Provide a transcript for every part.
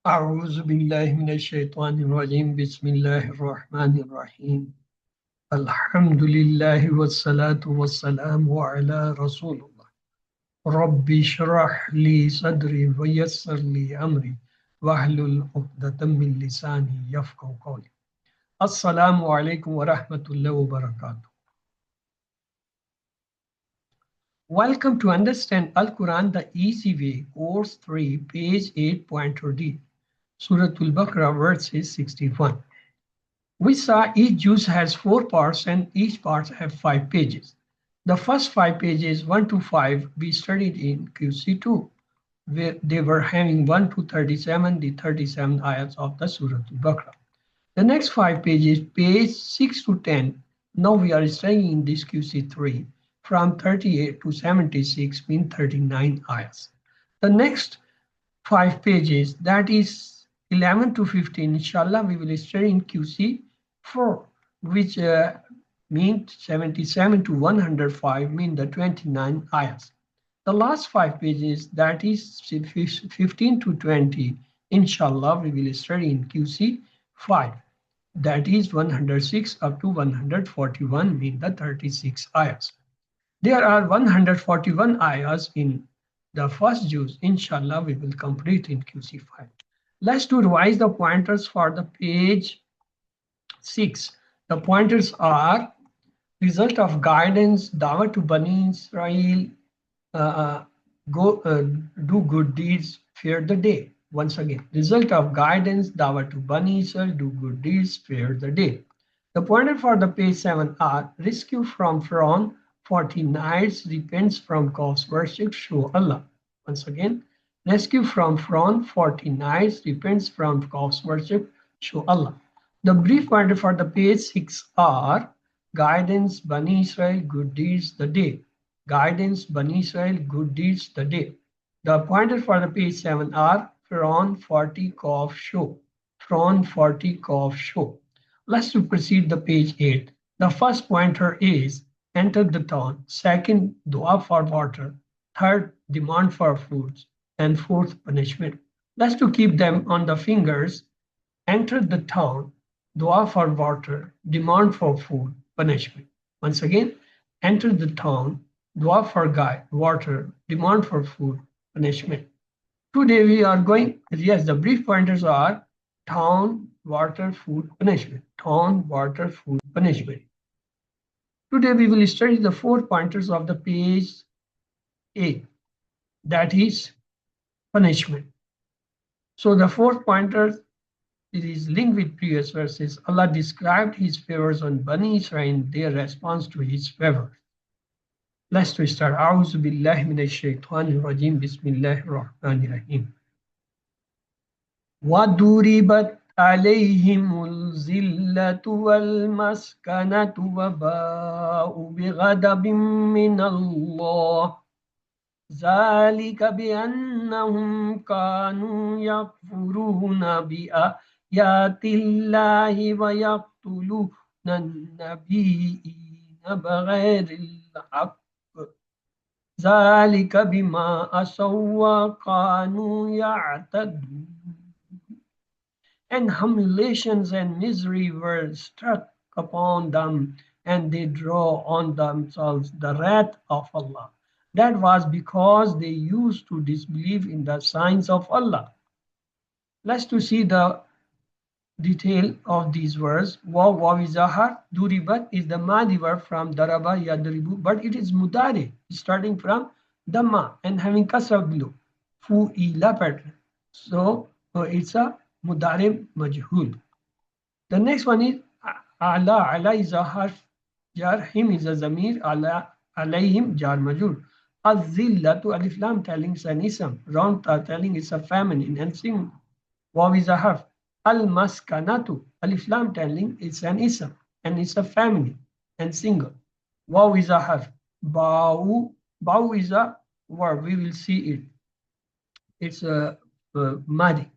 أعوذ بالله من الشيطان الرجيم بسم الله الرحمن الرحيم الحمد لله والصلاة والسلام على رسول الله رب اشرح لي صدري ويسر لي أمري واحلل عقدة من لساني يفقهوا قولي السلام عليكم ورحمة الله وبركاته. Welcome to Understand Al-Quran the Easy Way, Course 3, page 8.d, Surah Al-Baqarah, verses 61. We saw each juz has 4 parts and each part have 5 pages. The first 5 pages, 1 to 5, we studied in QC2, where they were having 1 to 37, the 37 ayats of the Surah Al-Baqarah. The next 5 pages, page 6 to 10, now we are studying in this QC3, from 38 to 76, mean 39 ayats. The next 5 pages, that is 11 to 15, inshallah, we will study in QC4, which means 77 to 105, mean the 29 ayahs. The last 5 pages, that is 15 to 20, inshallah, we will study in QC5, that is 106 up to 141, mean the 36 ayahs. There are 141 ayahs in the first juz. Inshallah, we will complete in QC5. Let's to revise the pointers for the page 6. The pointers are result of guidance, dawah to Bani Israel, do good deeds, fear the day. Once again, result of guidance, dawah to Bani Israel, do good deeds, fear the day. The pointer for the page 7 are rescue from Pharaoh, 40 nights, repents from false worship, show Allah. Once again, rescue from Pharaoh, 40 nights, repents from false worship, show Allah. The brief pointer for the page 6 are guidance, Bani Israel, good deeds, the day. Guidance, Bani Israel, good deeds, the day. The pointer for the page 7 are Pharaoh, 40 cough, show. Pharaoh, 40 cough, show. Let's proceed the page 8. The first pointer is enter the town. Second, dua for water. Third, demand for foods. And fourth, punishment. Let's to keep them on the fingers. Enter the town. Dua for water. Demand for food. Punishment. Once again, enter the town. Dua for water. Demand for food. Punishment. Today we are going, yes, the brief pointers are town, water, food, punishment. Town, water, food, punishment. Today we will study the 4 pointers of the page 8, that is punishment. So the 4th pointer, it is linked with previous verses. Allah described his favors on Bani Israel and their response to his favors. Let's start. A'udhu billahi minash shaitanir rajim. Bismillahir rahmanir rahim. وَضُرِبَتْ عَلَيْهِمُ الذِّلَّةُ وَالْمَسْكَنَةُ وَبَاءُوا بِغَضَبٍ مِّنَ اللَّهِ ذَلِكَ بِأَنَّهُمْ كَانُوا يَكْفُرُونَ بِآيَاتِ اللَّهِ وَيَقْتُلُونَ النَّبِيِّينَ بِغَيْرِ الْحَقِّ ذَلِكَ بِمَا عَصَوا وَكَانُوا يَعْتَدُونَ. And humiliations and misery were struck upon them, and they draw on themselves the wrath of Allah. That was because they used to disbelieve in the signs of Allah. Let's to see the detail of these words. Waw wawizahar, duribat is the madi verb from daraba yadribu, but it is mudari, starting from dhamma and having kasra below. Fu'ila pattern. So it's a mudari majhul. The next one is ala. Ala is a harf jar, him is a zamir, ala alayhim jar majhul. Az-zillatu alif lam telling is an ism, round ta telling is a feminine and single. Waw is a harf. Al-maskanatu alif lam telling is an ism and it's a feminine and single. Waw is a harf. Ba'u is a verb, we will see it. It's a madi.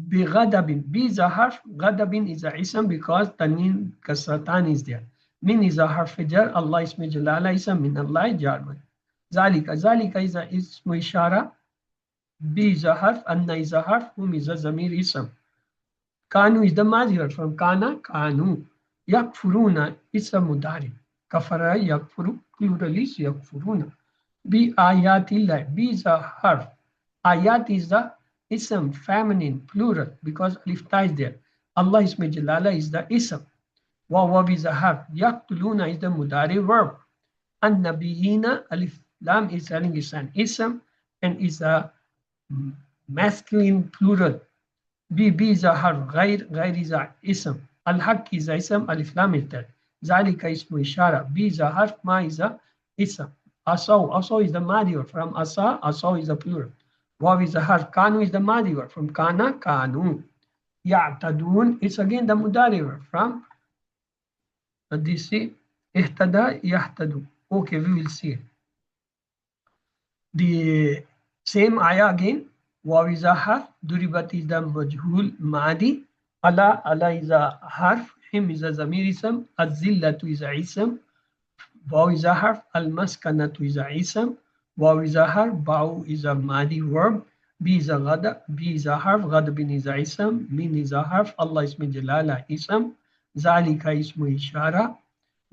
Bighadabin. Bi is a harf. Ghadabin is a ism because tanin kasratan is there. Min is a harf jar. Allah ismi jalala ism min Allah jar. Zalika. Zalika is a ismu ishara. B is a harf, anna is a harf, hum is a zamir ism. Kanu is the madi verb from kana, kanu. Yakfuruna is a mudari. Kafara yakfuru, plural is yakfuruna. B ayatillah, B is a harf. Ayat is the ism, feminine, plural, because alif ta is there. Allah isme jalala is the ism. Waw is a harf. Yaktuluna is the mudari verb. And nabiyina, alif lam is telling is an ism and is a masculine plural. B is a harf. Ghair is a ism. Al-haq is a ism. Alif lam is there. Zalika ismu ishara. B is a harf. Ma is a ism. Asaw is the madi word from asa. Asaw is a plural. Waw is a harf. Kanu is the madi word from kana. Kanu. Ya'tadun, it's again the mudari word from this ihtada yahtadu. Okay, we will see it. The same ayah again. Waw is a harf. Duribat is the majhul madi. Ala is a harf. Him is a zamir ism. Az-zillatu is a ism. Waw is a harf. Al-maskanatu is a ism. Waw is a harf. Ba'u is a madi verb. B is a ghada. B is a harf. Ghadabin is a ism. Min is a harf. Allah ismi jalala ism. Zalika ismu ishara.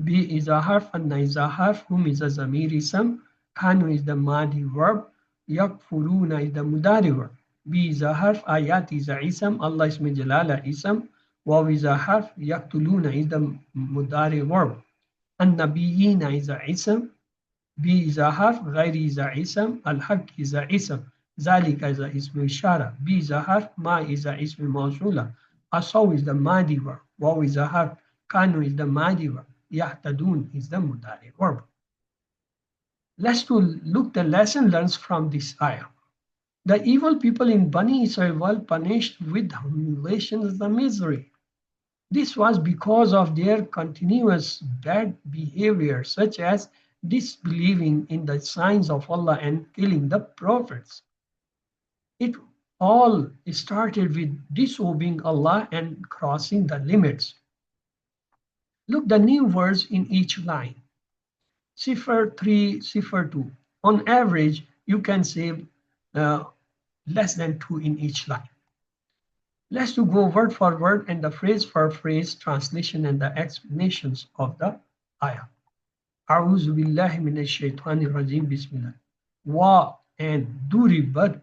B is a harf. Anna is a harf. Hum is a zamir ism. Kanu is the madi verb. Yakfuruna is the mudari verb. B is a harf. Ayat is a ism. Allah ismi jalala ism. Waw is a harf. Yaktuluna is the mudari verb. An-nabiyina is a ism. B is a harf. Ghairi is a ism. Al-haq is a ism. Zalika is a ism ishara. B is a harf. Ma is a ism mawsula. Asaw is the madi verb. Waw is a harf. Kanu is the madi verb. Yahtadun is the mudari verb. Let's look the lesson learned from this ayah. The evil people in Bani Israel were punished with humiliation and the misery. This was because of their continuous bad behavior, such as disbelieving in the signs of Allah and killing the prophets. It all started with disobeying Allah and crossing the limits. Look the new words in each line. Cipher 3, cipher 2. On average, you can save less than 2 in each line. Let's go word for word and the phrase for phrase translation and the explanations of the ayah. A'udhu billahi minash shaitanir rajim. Bismillah. Wa and duribat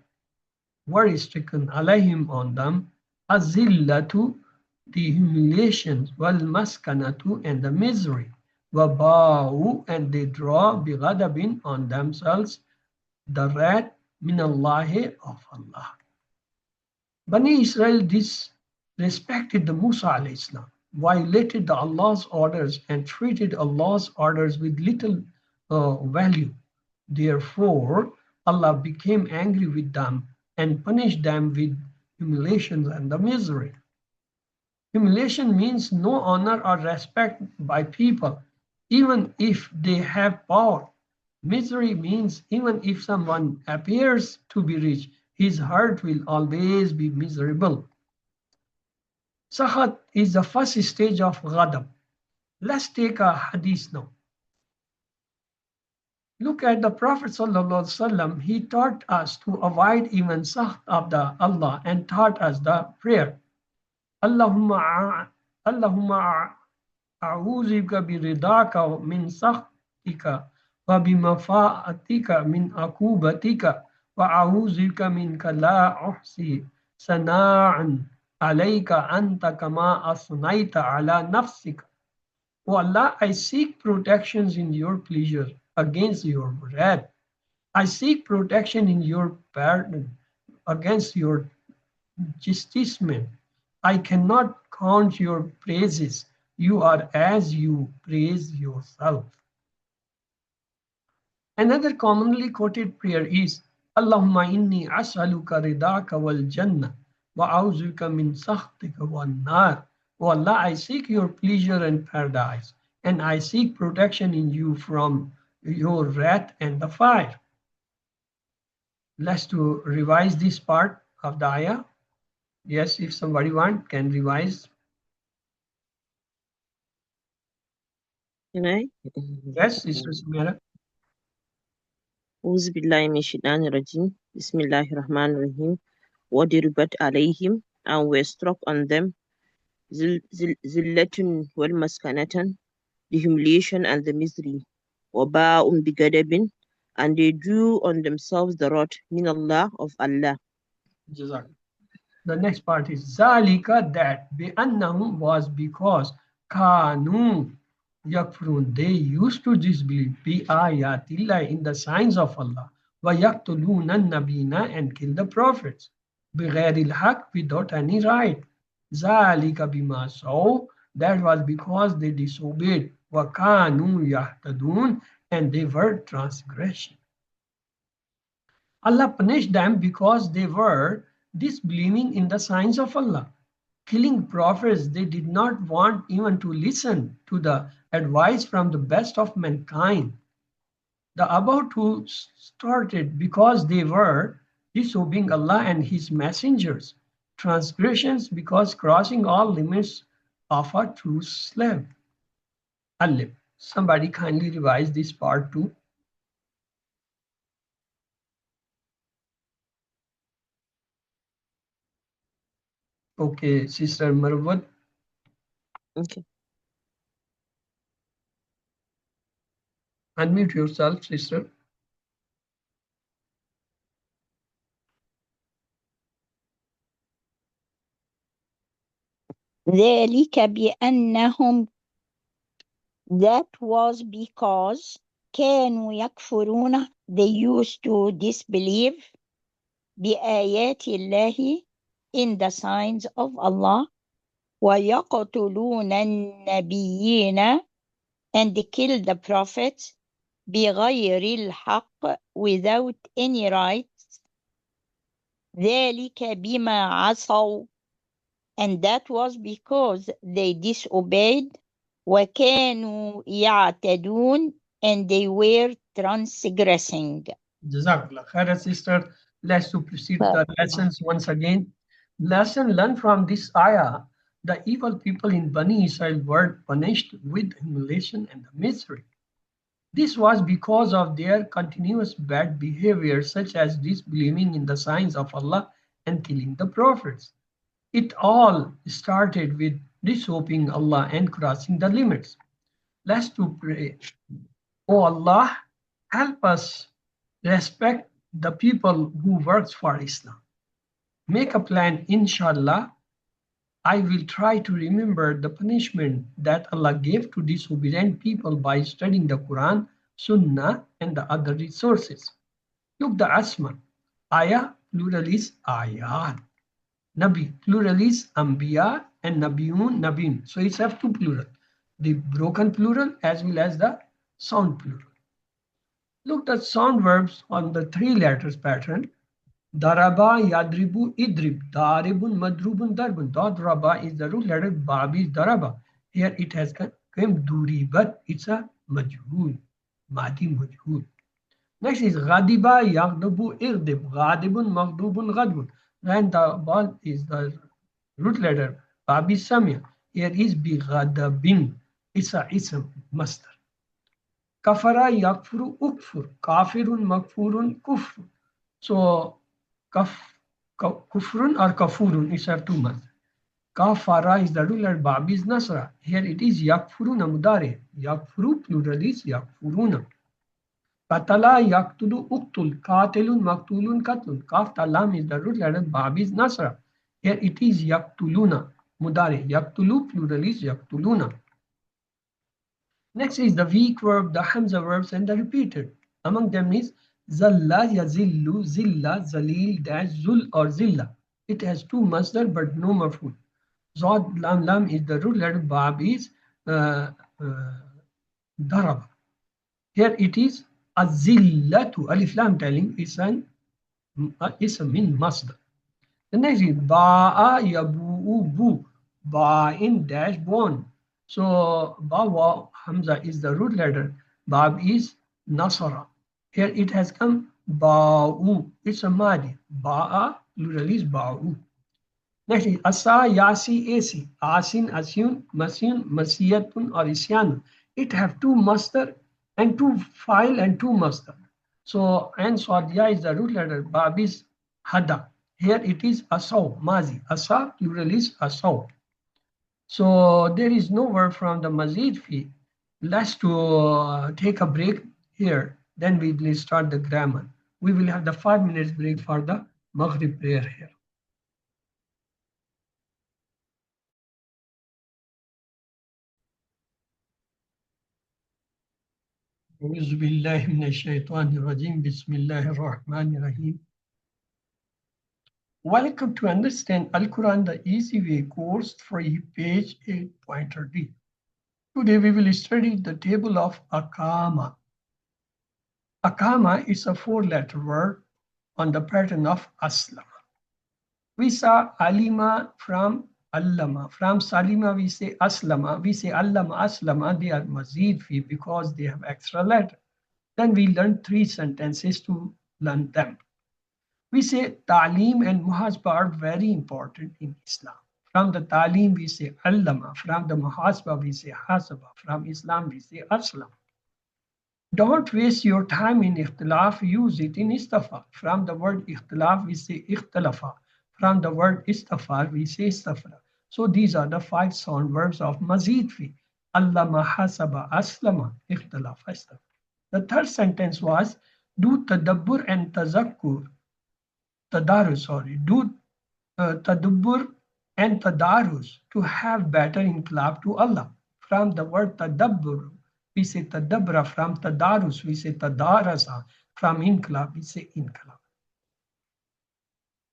were stricken alayhim on them. Azillatu, the humiliations, wal maskanatu, and the misery. Waba'u, and they draw bighadabin on themselves the wrath minallahi of Allah. Bani Israel disrespected the Musa alayhi salam, violated the Allah's orders and treated Allah's orders with little value. Therefore, Allah became angry with them and punished them with humiliation and the misery. Humiliation means no honor or respect by people, even if they have power. Misery means even if someone appears to be rich, his heart will always be miserable. Sakhat is the first stage of ghadab. Let's take a hadith now. Look at the Prophet ﷺ. He taught us to avoid even sakht of the Allah and taught us the prayer. Allahumma a'udhika biridaka min sakhtika wa bimafa'atika min akubatika wa a'udhika minka la uhsi sana'an alayka anta kama asnaita ala nafsika. O Allah, I seek protections in your pleasure against your wrath. I seek protection in your pardon against your chastisement. I cannot count your praises. You are as you praise yourself. Another commonly quoted prayer is Allahumma inni as'aluka ridaka wal jannah wa a'udhuka min sakhtika wan nar. O Allah, I seek your pleasure and paradise, and I seek protection in you from your wrath and the fire. Let's revise this part of the ayah. Yes, if somebody can revise. Can I? Yes, Sister Samira. أعوذ بالله من الشيطان الرجيم بسم الله الرحمن الرحيم وضربت عليهم and were struck on them ذلة والمسكنة, the humiliation and the misery, وباء بغضب, and they drew on themselves the wrath min Allah of Allah. Jazak. The next part is Zalika, that بأنهم was because Kanu yakfurun, they used to disbelieve bi-ayatillah, in the signs of Allah, wa yaqtuluna nabina, and kill the prophets بغير الحق, without any right. Zalika bima, so that was because they disobeyed, wa kanu yahtadun, and they were transgression. Allah punished them because they were disbelieving in the signs of Allah, killing prophets. They did not want even to listen to the advice from the best of mankind. The above two started because they were disobeying Allah and His messengers. Transgressions because crossing all limits of a true slave. Alif. Somebody kindly revise this part too. Okay, Sister Marwat. Okay. Unmute yourself, sister. ذلك بأنهم, that was because كانوا يكفرون, they used to disbelieve بآيات الله, in the signs of Allah, ويقتلون النبيين, and they kill the prophets بغير الحق, without any rights. ذلك بما عصوا, and that was because they disobeyed, وكانوا يعتدون, and they were transgressing. Jazakallah khair, sister. Let's to proceed the lessons once again. Lesson learned from this ayah: the evil people in Bani Israel were punished with humiliation and misery. This was because of their continuous bad behavior, such as disbelieving in the signs of Allah and killing the prophets. It all started with disobeying Allah and crossing the limits. Let's to pray. Oh Allah, help us respect the people who works for Islam. Make a plan, inshallah. I will try to remember the punishment that Allah gave to disobedient people by studying the Quran, Sunnah, and the other resources. Look, the Asma. Ayah, plural is ayat. Nabi, plural is Ambiya, and Nabiyun, Nabin. So it's have two plural. The broken plural as well as the sound plural. Look at sound verbs on the three letters pattern. Daraba, yadribu, idrib. Daribun, madrubun, darbun. Daraba is the root letter. Babi is daraba. Here it has come duribat. It's a majhul. Madi majhul. Next is ghadiba, yaghdabu, irdib. Ghadibun, maghdubun, ghadbun. Then the ball is the root letter. Babi samya. Here is bi ghadabin. It's a master. Kafara yakfuru ukfur. Kafirun makfurun kufr. So kufrun or kafurun is have two months. Kafara is the ruler, Bab is Nasra. Here it is yakfuruna mudare. Yakfuru plural is yakfuruna. Katala yaktulu uktul. Katilun maktulun katlun. Kaf talam is the root letter, Bab is Nasra. Here it is yaktuluna mudare. Yaktulu plural is yaktuluna. Next is the weak verb, the Hamza verbs, and the repeated. Among them is Zalla, Yazillu, Zilla, Zalil, Dash, Zul, or Zilla. It has two masdar but no maf'ul. Zod, Lam, Lam is the root letter, Bab is Darab. Here it is Azillatu, Alif Lam telling is an min masdar. The next is Ba'a, Yabu'u, Bu, Ba'in, Dash, Bon. So Ba Hamza is the root letter. Bab is Nasara. Here it has come Ba'u. It's a Madi. Ba'a plural is Ba'u. Next is Asa, Yasi, Asi. Asin, Asyun, Masyun, Masiyatun, or Isyanu. It have two master and two file and two master. So, and Swadhyaya is the root letter. Bab is Hada. Here it is Asaw, Mazi. Asa, plural is Asaw. So, there is no word from the Mazid fi. Let's take a break here. Then we will start the grammar. We will have the 5 minutes break for the Maghrib prayer here. أعوذ بالله من الشيطان الرجيم بسم الله الرحمن الرحيم. Welcome to Understand Al-Quran the Easy Way course 3 page 8.30. Today we will study the table of Akama. Akama is a 4-letter word on the pattern of Aslama. We saw Alima from Allama. From Salima we say Aslama. We say Allama, Aslama. They are Mazid fi because they have extra letter. Then we learn 3 sentences to learn them. We say Ta'lim and Muhasba are very important in Islam. From the Ta'lim we say Allama. From the Muhasba we say Hasaba. From Islam we say Aslam. Don't waste your time in ikhtilaf, use it in istafa. From the word ikhtilaf we say ikhtalafa. From the word istafar we say istafra. So these are the 5 sound verbs of mazid fi. Allama, hasaba, aslama, ikhtalafa, istafa. The third sentence was do tadabbur and tazakkur. Tadarus, do tadabbur and tadarus to have better inqilab to Allah. From the word tadabbur, we say tadabbra. From tadarus, we say tadarasa. From inqilab, we say inqilab.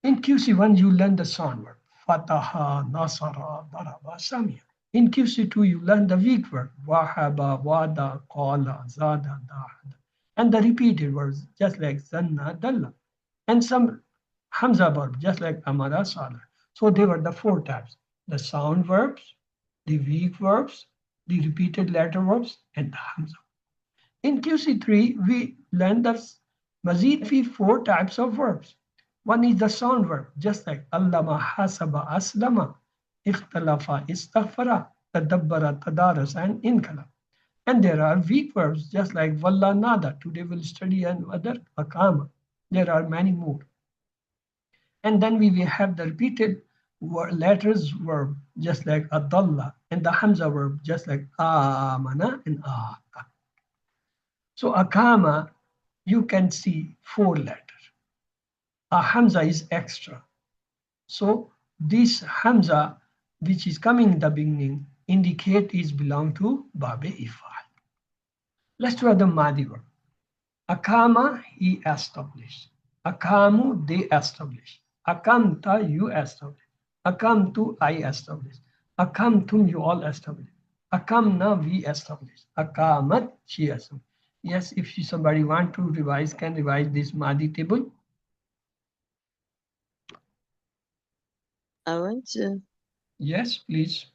In QC1, you learn the sound word. Fataha, nasara, daraba, samia. In QC2, you learn the weak word. Wahaba, wada, qala, zada, dahada. And the repeated words, just like zanna, dalla. And some Hamza verb, just like Amara, Sallah. So they were the 4 types: the sound verbs, the weak verbs, the repeated letter verbs, and the Hamza. In QC3, we learned the Mazid fi 4 types of verbs. One is the sound verb, just like Allama, Hasaba, Aslama, Ikhtalafa, Istaghfara, Tadabbara, Tadaras, and Inkala. And there are weak verbs, just like Walla, Nada. Today we'll study another Akama. There are many more. And then we will have the repeated letters verb, just like adalla, and the hamza verb, just like amana and aka. So akama, you can see 4 letters. A hamza is extra. So this hamza, which is coming in the beginning, indicate is belong to babe ifal. Let's try the madi verb. Akama, he established. Akamu, they established. Akamta, you establish. Akamtu, I establish. Akamtum, you all establish. Akamna, we establish. Akamat, she established. Yes, if somebody want to revise, can revise this Madi table. I want to. Yes, please.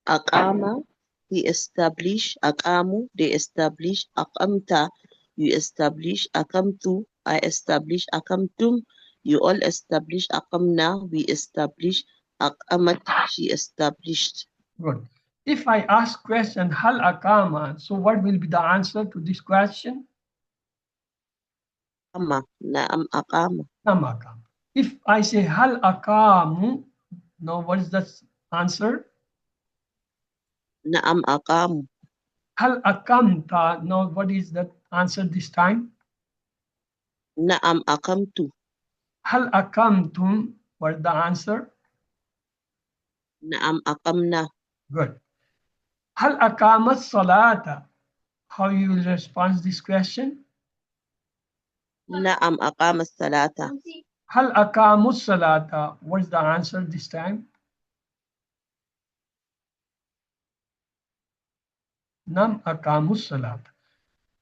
Aqama, he establish. Aqamu, they establish. Aqamta, you establish. Aqamtu, I establish. Aqamtum, you all establish. Aqamna, we establish. Aqamat, she established. Good. If I ask question, hal akama, so what will be the answer to this question? Aqama, na'am aqama. Nam akam. If I say hal akamu, now what is the answer? Na'am aqamu. Hal akamta, now what is the answer this time? Na'am aqamtu. Hal akamtum, what is the answer? Na'am aqamna. Good. Hal akamat salata, how you will respond to this question? Na'am aqama salata. Hal akamus salata, what is the answer this time? Nam akamus salata.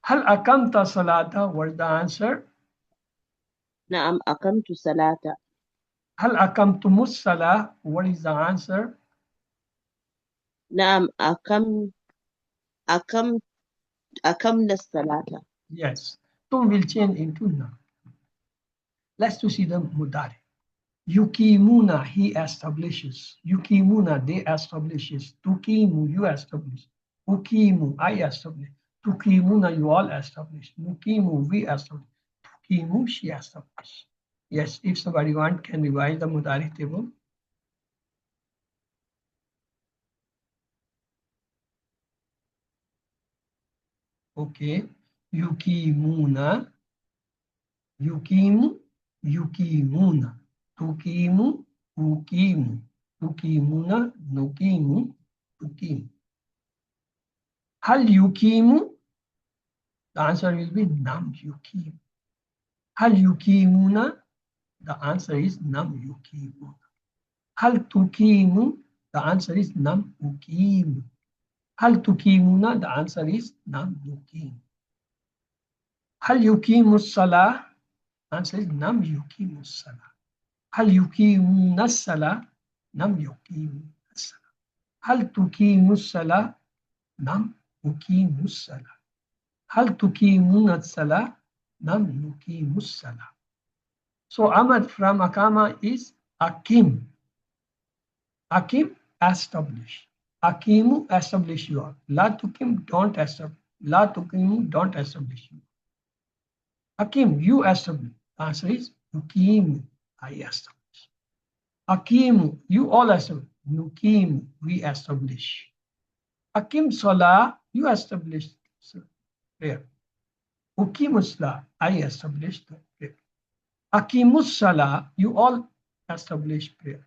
Hal akamta salata, what is the answer? Na'am aqamtu salata. Hal akamtumus salah, what is the answer? Na'am akamna salata. Yes. Tum will change into na. Let's to see the mudari. Yukimuna, he establishes. Yukimuna, they establishes. Tukimu, you establish. Ukimu, I establish. Tukimuna, you all established. Nukimu, we established. Tukimu, she established. Yes, if somebody want, can revise the Mudari table. Okay. Yukimuna, yukimu, yukimuna. Tukimu, ukimu. Tukimuna, nukimu, tukimu. Hal yukimu? The answer will be nam yukimu. Hal yukimuna? The answer is nam yukimu. Hal tukimu? The answer is nam ukimu. Hal tukimuna? The answer is nam yukimu. Hal yukimu salah? Answer is nam yukimu salah. Hal yukimuna salah? Nam yukimu salah. Hal tukimu salah? Nam ukimu salah. Hal tukimuna salah? Nam nukimu salah. So Ahmad from Akama is Akim. Akim, establish. Akimu, establish you are. La tukim, don't establish. La tukimu, don't establish you. Akim, you establish. Answer is Nukim, I establish. Akimu, you all establish. Nukim, we establish. Akim Salah, you establish prayer. Ukimus Salah, I established the prayer. Akimus Salah, you all establish prayer.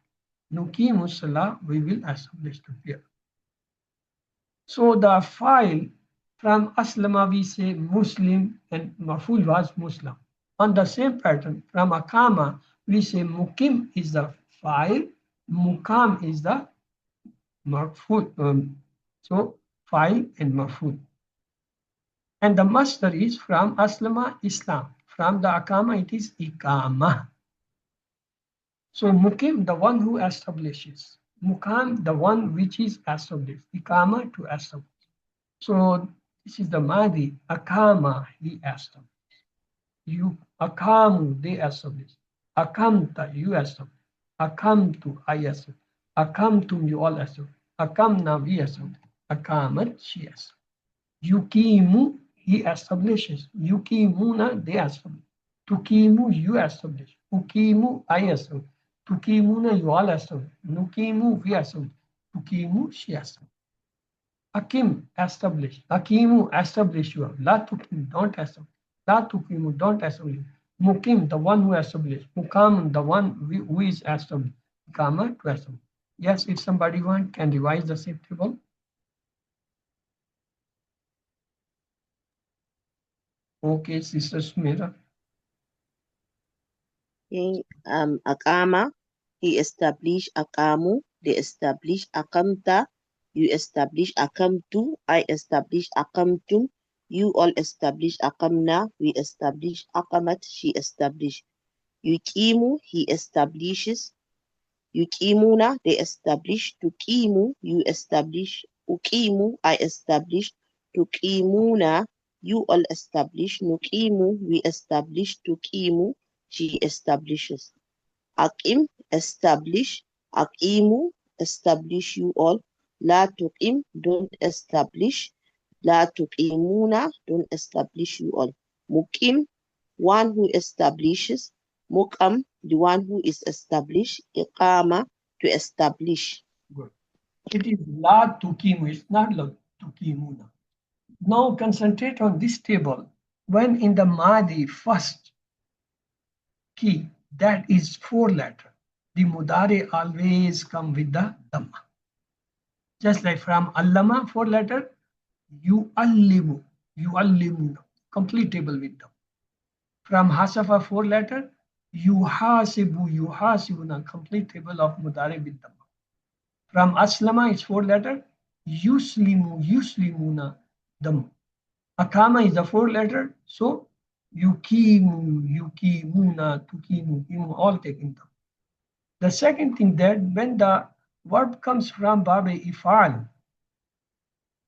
Nukimus Salah, we will establish the prayer. So the file from Aslama we say Muslim and Maful was Muslim. On the same pattern from Akama we say Mukim is the file, Mukam is the Maful. So file and Maful. And the master is from Aslama Islam. From the Akama it is Ikama. So Mukim, the one who establishes. Mukam, the one which is established. Ikama, to establish. So this is the Mahdi. Akama, he established. You Akamu, they established. Akamta, you established. Akamtu, I established. Akamtum, you all established. Akamna, we established. Akamat, she established. Yukimu, he establishes. Yukimuna, they establish. Tukimu, you establish. Ukimu, I establish. Tukimuna, you all establish. Nukimu, we establish. Tukimu, she established. Akim, establish. Akimu, establish you. La tukim, don't establish. La tukimu, don't establish. Mukim, the one who established. Mukam, the one who is established. Kama, to establish. Yes, if somebody want, can revise the same table. Okay, Sister Smira. Akama, he established Akamu, they establish Akamta, you establish Akamtu, I establish Akamtum, you all establish Akamna, we establish Akamat, she established. Yukimu, he establishes. Yukimuna, they establish. Tukimu, you establish. Ukimu, I establish. Tukimuna, you all establish. Nukimu, we establish. Tukimu, she establishes. Akim, establish. Akimu, establish you all. La tukim, don't establish. La tukimuna, don't establish you all. Mukim, one who establishes. Mukam, the one who is established. Iqama, to establish. Good. It is La tukimu, it's not La tukimuna. Now concentrate on this table. When in the Mahdi first key, that is 4 letter, the Mudare always come with the Dhamma. Just like from Allama, 4 letter, you allimu, complete table with them. From Hasafa, 4 letter, you hasibuna, complete table of Mudare with Dhamma. From Aslama, it's 4 letter, yuslimuna, Dhamma. Akama is the 4 letter, so yukimu, yukimuna, tukimu, all taking them. The second thing that when the verb comes from Babe Ifal,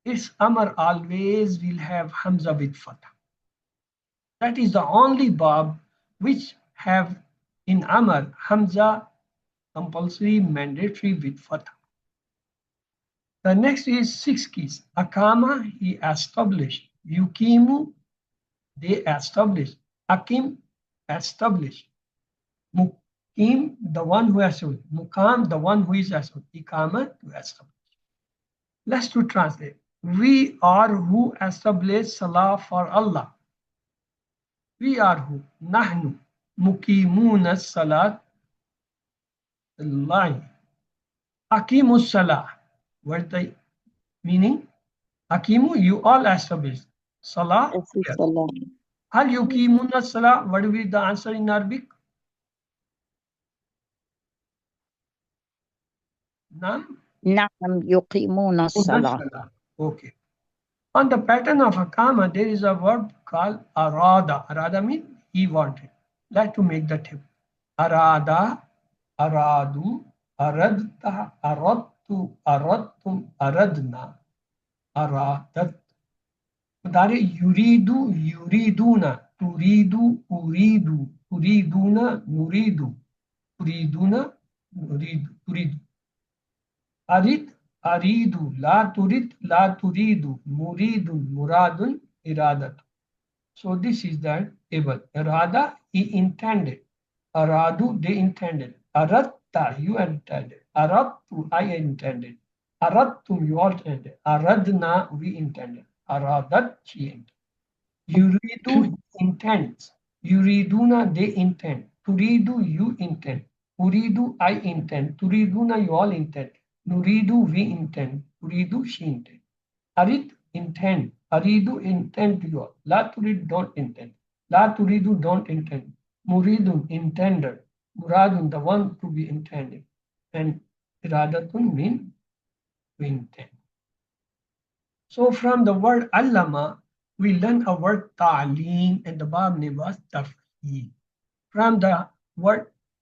its Amar always will have Hamza with Fatah. That is the only verb which have in Amar Hamza compulsory, mandatory with Fatah. The next is 6 keys. Akama, he established. Yukimu, they establish. Akim, establish. Mukim, the one who established. Mukam, the one who is established. Ikama, to establish. Let's to translate. We are who establish Salah for Allah. We are who? Nahnu. Mukimuna Salat. Allah. Akimu Salah. What's the meaning? Akimu, you all establish. Salah, here. Salah. Hal yukimuna Salah? What will be the answer in Arabic? Nam? نعم يقيمون الصلاة. Okay. On the pattern of Akama, there is a verb called arada. Arada means he wanted. Like to make the tip. Arada, aradu, aradta, aradtu, aradtum, aradna, aradat. Mudari yuridu, yuriduna, turidu, uridu, turiduna, nuridu, turiduna, nuridu, turidu. Arid, aridu, la turid, la turidu, muridun, muradun, iradat. So this is the table. Irada, he intended. Aradu, they intended. Aratta, you intended. Arattu, I intended. Arattum, you all intended. Aradna, we intended. Aradat, she intended. Yuridu, he intends. Yuriduna, they intend. Turidu, you intend. Uridu, I intend. Turiduna, you all intend. Nuridu, we intend. Turidu, she intend. Arid, intend. Aridu, intend to you all. La turid, don't intend. La turidu, don't intend. Muridun, intended. Muradun, the one to be intended. And iradatun mean we intend. So from the word allama, we learn a word ta'aleem, and the verb name was tafheem. From the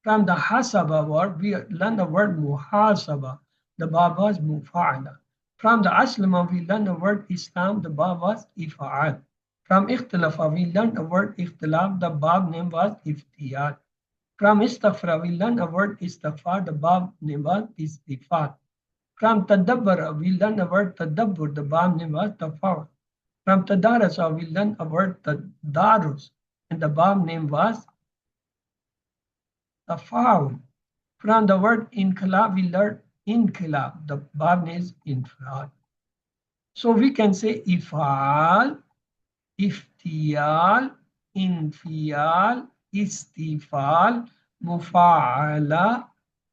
hasaba word, we learn the word muhasaba. The verb was mufa'ala. From the aslama, we learn the word Islam. The verb was ifa'al. From ikhtilafa, we learn the word ikhtilaf. The verb name was iftiyat. From istaghfara, we learn the word istighfar. The verb name was istighfar. From tadabbara, we learn the word tadabbur. The verb name was tafawwur. From tadarasa, we learn a word tadarus, and the verb name was tafawwur. From the word inqilab, we learn inqilab. The verb name is infal. So we can say ifal, iftiyal, infial, istifal, mufa'ala,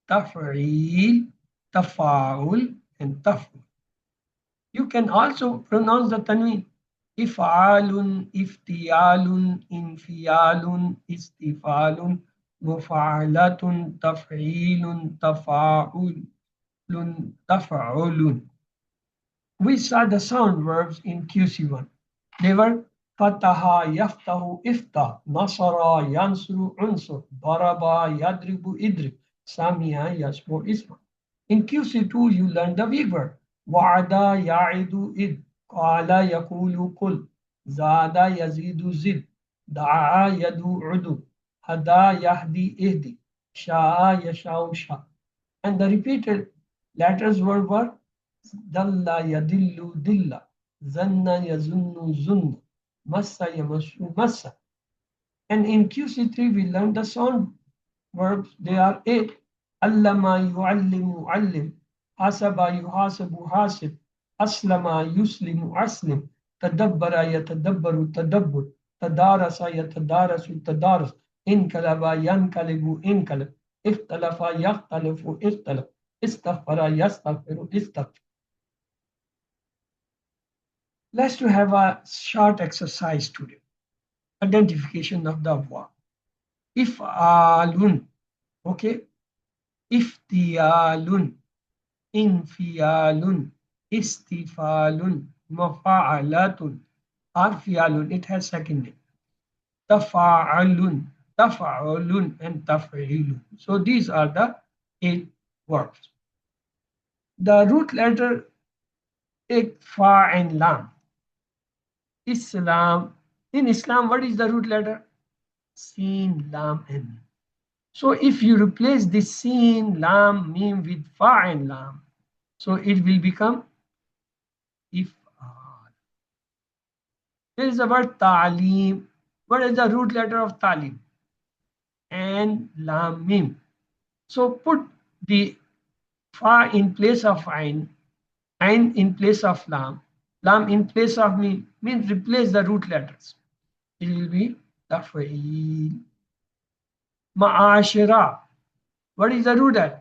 taf'il, tafa'ul, and taf'ul. You can also pronounce the tanween. If'alun, iftiyalun, infialun, istifalun, mufa'alatun, taf'ilun, tafa'ulun, taf'ulun. We saw the sound verbs in QC1. They were fataha, yaftahu, ifta, nasara, yansuru, unsur, daraba, yadribu, idrib, samia, yasmu, isma. In QC2, you learned the weak verb. Wa'ada, ya'idu, id, qala, yaqulu, qul, zada, yazidu, zid, da'a, yadu, udu, hada, yahdi, ihdi, sha'a, yasha'u, sha. And the repeated letters were Dalla yadillu dilla, zanna yazunnu zunna, massa yamassu massa. And in QC3 we learned the sound verbs. They are 8. Allama yu'allimu allim, hasaba yuhasabu hasib, aslama yuslimu aslim, tadabbara yatadabbaru tadabbur, tadarasa yatadarasu tadaras, inkalaba yankalibu inkalab, ikhtalafa yakhtalifu ikhtalaf, istaghfara yastaghfiru istaghfir. Let's to have a short exercise today. Identification of the verb. If'alun, okay? Iftiyalun, infialun, istifalun, mafa'alatun, arfialun. It has second name. Tafa'alun, tafa'ulun, and taf'ilun. So these are the 8 verbs. The root letter take fa and lam. Islam. In Islam, what is the root letter? Sin, lam, and mim. So if you replace this sin, lam, mim with fa and lam, so it will become if'al. Here is the word ta'lim. What is the root letter of ta'lim? And lam mim. So put the fa in place of ain in place of lam in place of mim, means replace the root letters. It will be taf'il. Ma'ashira. What is the root letter?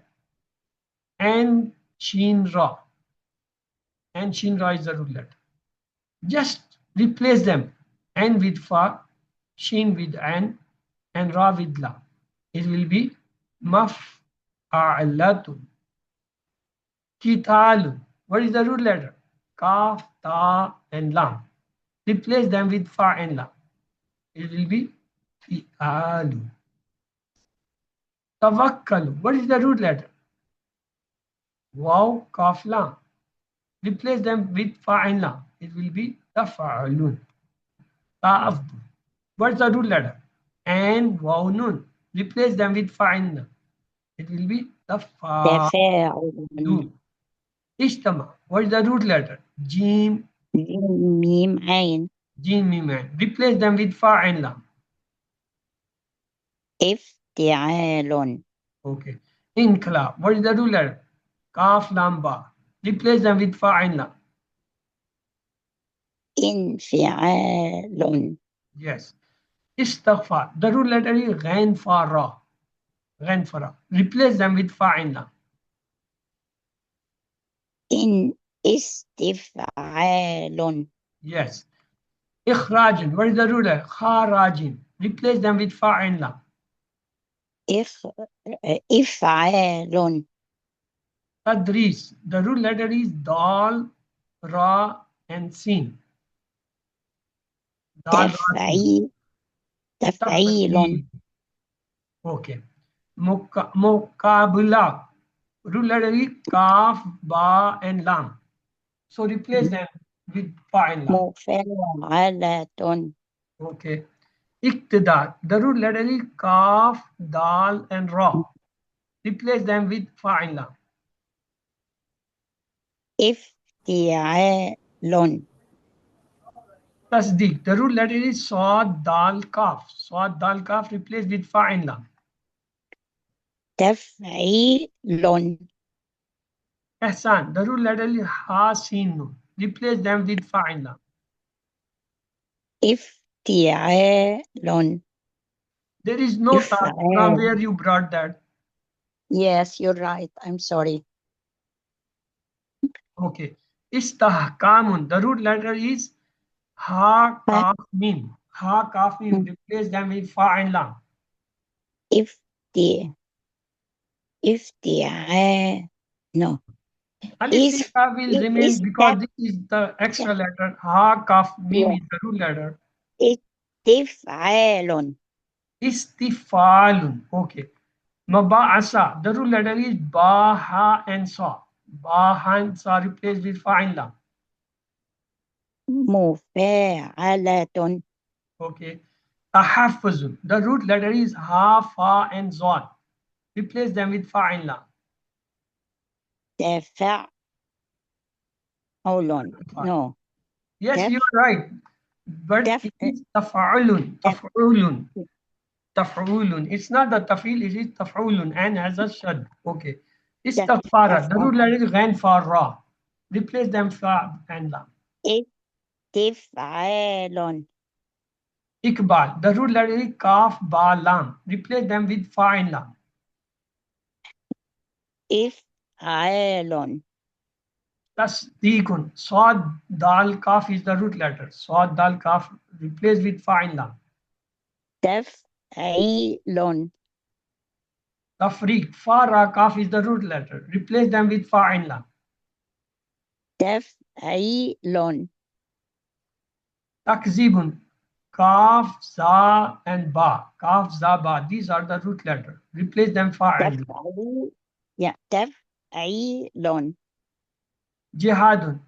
And shin ra. And shin ra is the root letter. Just replace them. And with fa, shin with an, and ra with la. It will be maf'alatun. Kitalun. What is the root letter? Kaf, ta, and lam. Replace them with fa and lam. It will be fi'alu. Tawakkalu. What is the root letter? Waw, kaf, lam. Replace them with fa and lam. It will be tafa'alun. Ta'abdu. What is the root letter? And waw, nun. Replace them with fa and lam. It will be tafa'alun. تفاعل Ishtama. What is the root letter? Jim, ميم عين jim, mim, ain. Replace them with fa and lam. افتعال Okay. Inqilab. What is the root letter? Kaf, lam, ba. Replace them with fa and lam. انفعال Yes. Istighfar. The root letter is ghain, fa, ra. Ghain, fa, ra. Replace them with fa and lam. إن استفعال Yes. Ikhrajin. What is the root letter? Kharajin. Replace them with fa and lam. إفعال Tadris. The root letter is dal, ra, and sin. Dal, ra, sin. تفعيل Taf'il. Okay. Muqabala. Root letter is kaf, ba, and lam. So replace them with fa and lam. مفعلة Okay. Iqtidar. The root letter is kaf, dal, and ra. Replace them with fa and lam. افتعال Tasdeeq. The root letter is sad, dal, kaf. Sad, dal, kaf. Replace with fa and lam. تفعيل Ihsan. The root letter is ha, sin, nun. Replace them with fa and lam. افتعال There is no ta from إفعال. where you brought that. Yes, you're right. I'm sorry. Okay. Istahkamun. The root letter is ha, kaf, mim. Ha, kaf, mim. Replace them with fa and lam. ifti افتعال no Alif is ka will it remain is because that this is the extra letter. Ha, kaf, mim yeah. is the root letter. استفعال Istifalun. Okay. Maba'asa. The root letter is ba, ha, and sa. Ba, ha, and sa replaced with fa and lam. مفاعلة Okay. Tahaffuzun. The root letter is ha, fa, and zon. Replace them with fa and lam. تفعل no Yes, تف you're right. But تف it is tafa'ulun. تف Tafa'ulun. Taf'ulun. It's not the tafil, it is taf'ulun and has a shad. Okay. Istaghfara. The root letter is ghain for ra. Replace them fa and lam. استفعال Iqbal. The root letter is kaf, ba, lam. Replace them with fa and lam. إفعال Tasdeequn. Sad, dal, kaf is the root letter. Sad, dal, kaf. Replace with fa and lam. تفعيل Tafriq. Fa, ra, kaf is the root letter. Replace them with fa and lam. تفعيل Takzibun. Kaf, za, and ba. Kaf, za, ba. These are the root letter. Replace them fa and lam. تفعيل yeah تفعيل Jihadun.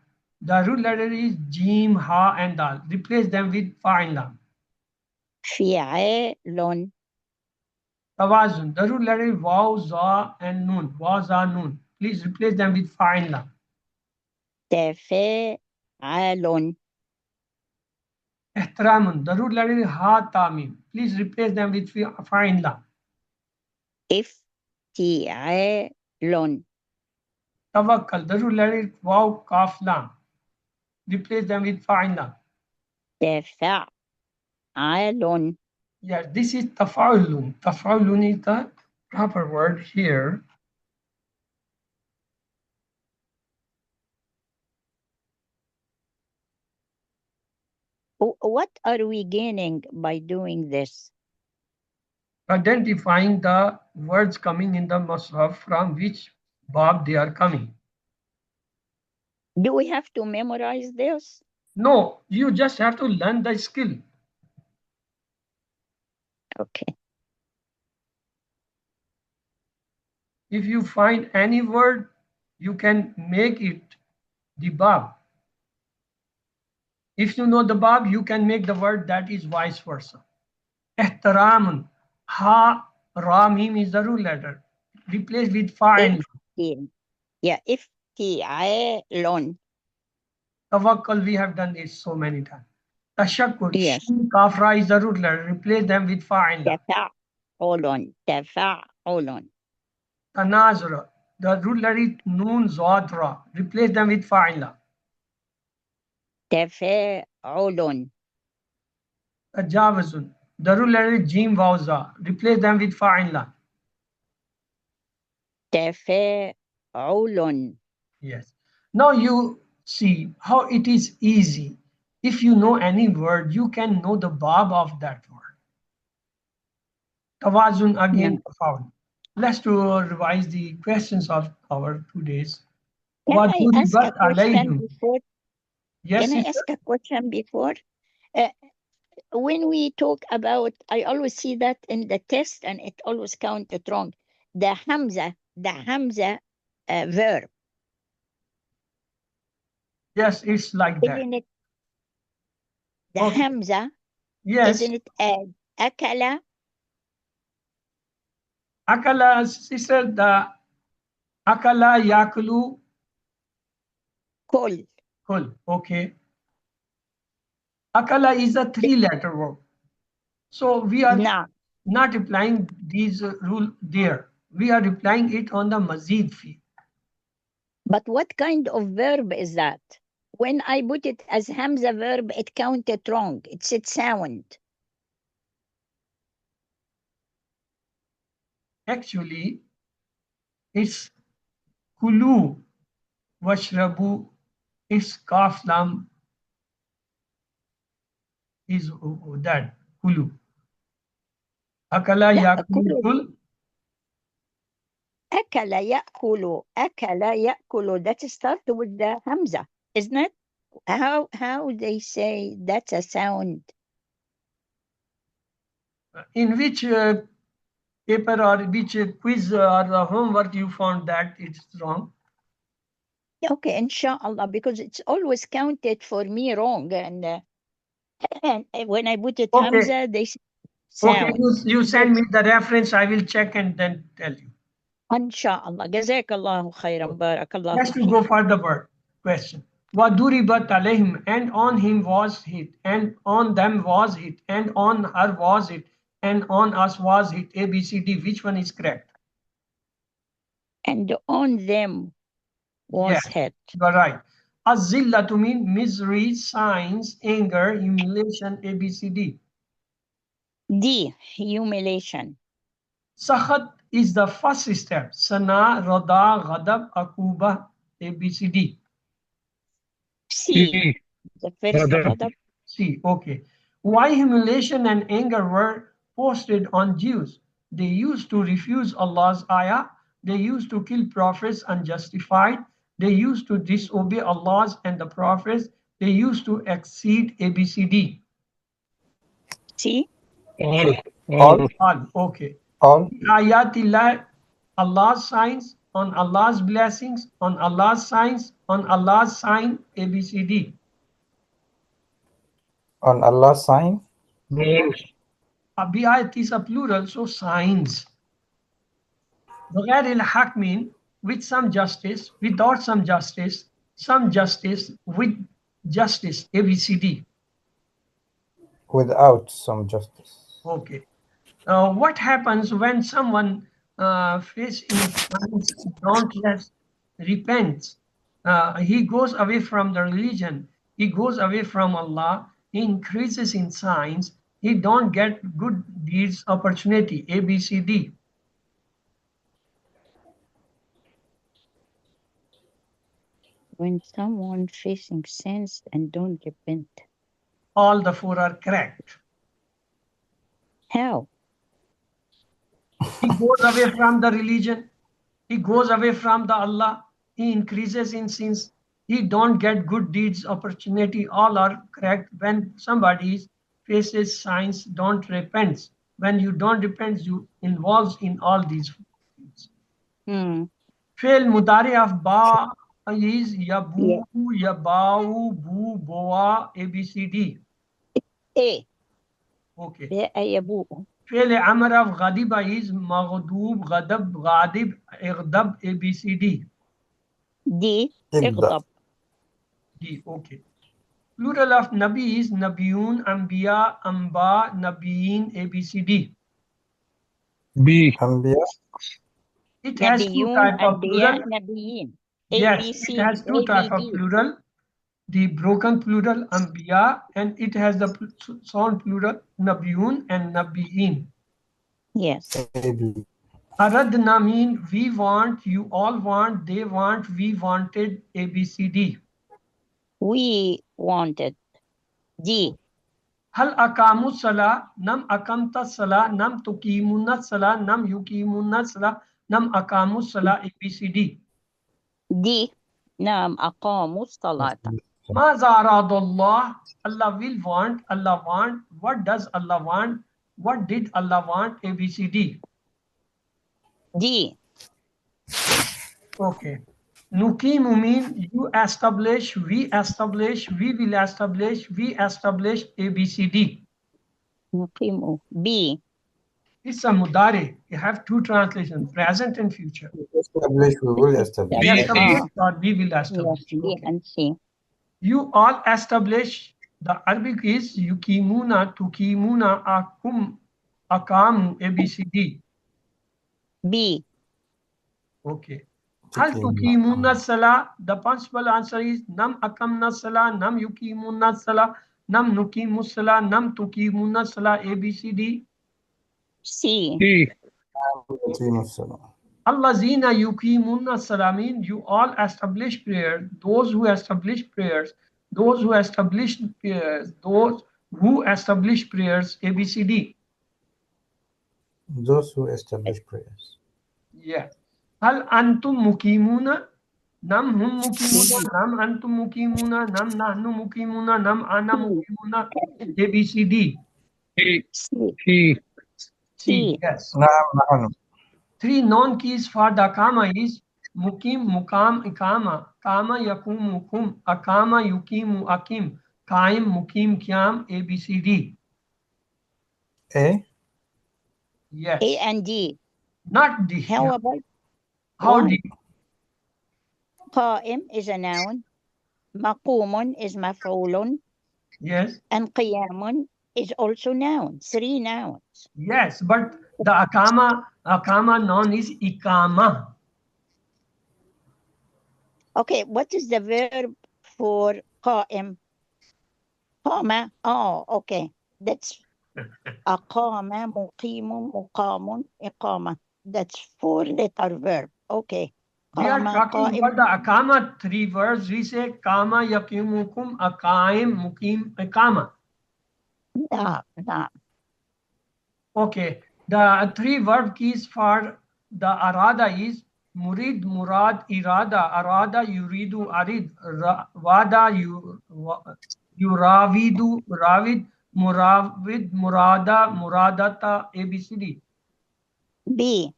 The root letter is jim, ha, and dal. Replace them with fa and lam. فعال Tawazun. The root letter is waw, za, and nun. Waw, za, nun. Please replace them with fa and lam. تفاعل Ihtiramun. The root letter is ha tamim. Please replace them with fa'in lam. افتعال. Tawakkal. The root letter is waw kaf lam. Replace them with fa'in lam. تفعال. Yes, this is tafa'ulun. Tafa'ulun is the proper word here. What are we gaining by doing this? Identifying the words coming in the Mus'haf from which bab they are coming. Do we have to memorize this? No, you just have to learn the skill. Okay. If you find any word, you can make it the bab. If you know the bab, you can make the word that is vice versa. Ihtiramun. Ha, ra, mim is the root letter. Replace with fa'in. افتعال. Tawakkal, we have done this so many times. Tashakkur. Yes. Shin, kaf, ra is the root letter. Replace them with fa'in. تفعل. Tanazura. The root letter is noon, zod, ra. Replace them with fa'in. تفاعل. Tajawuzun. The root letter is jim, waw, za. Replace them with fa'in. تفاعل. Yes. Now you see how it is easy. If you know any word, you can know the bab of that word. Tawazun again, tafawul. Let's revise the questions of our 2 days. Can I ask a Waduribat question alayhim. before? Yes, Can I sister? ask a question before? When we talk about, I always see that in the test and it always counted wrong. The Hamza verb. Yes, it's like that. Isn't it? The Okay. Hamza, Yes. isn't it akala? Akala, sister, the akala yakulu Kol. kul. Okay. Akala is a 3-letter word. So we are Na. not applying these rule there. We are applying it on the mazid field. But what kind of verb is that? When I put it as Hamza verb, it counted wrong. It said sound. Actually, it's kulu washrabu. It's kaf lam is that kulu. Akala لا yakulu كل kul. أكل يأكل that start with the Hamza, isn't it? How they say that's a sound? In which paper or which quiz or the homework you found that it's wrong? Okay, inshallah, because it's always counted for me wrong, and when I put it Okay. Hamza, they say Okay, sound. you send me the reference. I will check and then tell you. Inshallah. جزاك الله خيرا. بارك الله Let's فيك. go for the word question. Waduribat alayhim, and on him was hit, and on them was hit, and on her was hit, and on us was hit. A, B, C, D. Which one is correct? And on them was Yes, hit. you are right. Azilla to mean misery, signs, anger, humiliation. A, B, C, D. D, humiliation. Sakhat is the first step. Sana, Rada, Ghadab, Akuba. A, B, C, D. C, the first غضب. See, okay. Why humiliation and anger were posted on Jews? They used to refuse Allah's ayah. They used to kill prophets unjustified. They used to disobey Allah's and the prophets. They used to exceed ABCD. C, All. All, okay. All. Ayatillah, Allah's signs, on Allah's blessings, on Allah's signs, on Allah's sign, ABCD. On Allah's sign. Abiyat is a plural, so signs. بغير الحق mean with some justice, without some justice with justice, ABCD. without some justice. Okay. What happens when someone face in science don't just repents? He goes away from the religion. He goes away from Allah. He increases in science. He don't get good deeds opportunity. A, B, C, D. When someone facing sins and don't repent. All the four are correct. How? He goes away from the religion. He goes away from the Allah. He increases in sins. He don't get good deeds opportunity. All are correct. When somebody faces science, don't repent. When you don't repent, you involves in all these things. Fail mudari of ba is yabu, yabau, bu, boa, A, B, C, D. A. Okay. يبوء. فعل أمر of غضب is مغضوب غضب غاضب اغضب A B C D. D. اغضب. اغضب. D. Okay. Plural of Nabi is Nabiyun, Anbiya, Amba, Nabiyin A B C D. B. أنبياء. It has two نبيون types of أنبياء plural. نبيين. A, Yes, B, C, it has two A, B, types of D. plural. The broken plural Anbiya, and it has the sound plural Nabiyun and Nabiyin. Yes. AB. Aradna mean we want, you all want, they want, we wanted A B C D. We wanted. D. हल अकामु सला नम अकमता सला नम तुकीमुन्ना सला नम युकीमुन्ना सला नम अकामु सला ABCD. D. نعم أقاموا الصلاة. ماذا أراد الله? Allah will want, Allah want. What does Allah want? What did Allah want? ABCD. D. Okay. Nukimu mean you establish, we will establish, we establish ABCD. نقيم. B. It's a mudare. You have two translations, present and future. Establish, we will establish. We establish or we will establish. Yes, B Okay. and C. You all establish. The Arabic is yukimuna, tukimuna, akum, akamu, ABCD. B. Okay. Hal tukimuna salah? The possible answer is nam akamna salah, nam yukimuna salah, nam nukimu salah, nam tukimuna salah, ABCD. C. C. Allazina yukimuna salah means you all establish prayer. Those who establish prayers, those who establish prayers, those who establish prayers, ABCD. Those who establish prayers. Yeah. Hal antum mukimuna? Nam hum mukimuna, nam antum mukimuna, nam nahnu mukimuna, nam ana mukimuna, ABCD. C. C. C. C, yes. نعم نحن. Three known keys for the Akama is Mukim, Mukam, Ikama, Kama, Yakum, Mukum, Akama, Yukimu, Akim, Kaim, Mukim, Kiam, ABCD. A. Yes. A and D. Not D. How about How why? D? قائم is a noun. مقوم is مفعول. Yes. And قيام is also noun. Three nouns. Yes, but the Akama noun is Ikama. Okay, what is the verb for قائم? قام. Oh, okay. That's أقام مقيم مقام إقامة. That's four-letter verb. Okay. We are قام talking قائم. about the Akama three words. We say Kama, Yakimukum, Akaim, Mukim, Ikama. نعم. Okay, the three verb keys for the arada is murid, murad, irada, arada, yuridu, arid, wada, yuravidu, ravid, muravid, murada, muradata, ABCD. B.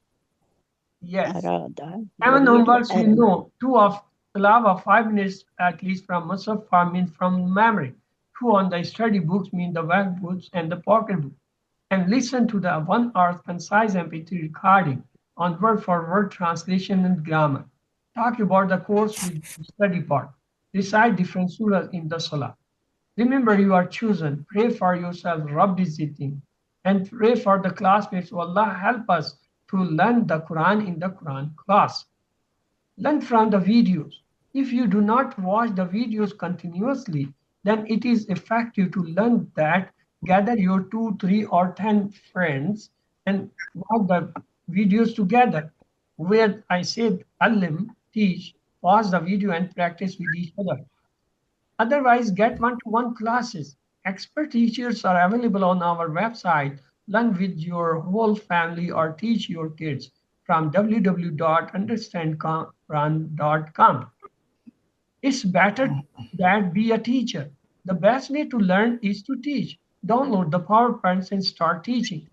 Yes. أراد 7 يريد numbers we أن. know. 2 of Lava, 5 minutes at least from Musaf, 5 minutes from memory. 2 on the study books mean the workbooks and the pocket book. And listen to the 1 hour concise MP3 recording on word for word translation and grammar. Talk about the course with the study part. Recite different surahs in the Salah. Remember you are chosen. Pray for yourself, Rabb is sitting. And pray for the classmates. Oh Allah, help us to learn the Quran in the Quran class. Learn from the videos. If you do not watch the videos continuously, then it is effective to learn that. Gather your 2, 3, or 10 friends and watch the videos together. Where I said, Alim, teach, pause the video and practice with each other. Otherwise, get one-to-one classes. Expert teachers are available on our website. Learn with your whole family or teach your kids from www.understandquran.com. It's better that be a teacher. The best way to learn is to teach. Download the PowerPoints and start teaching.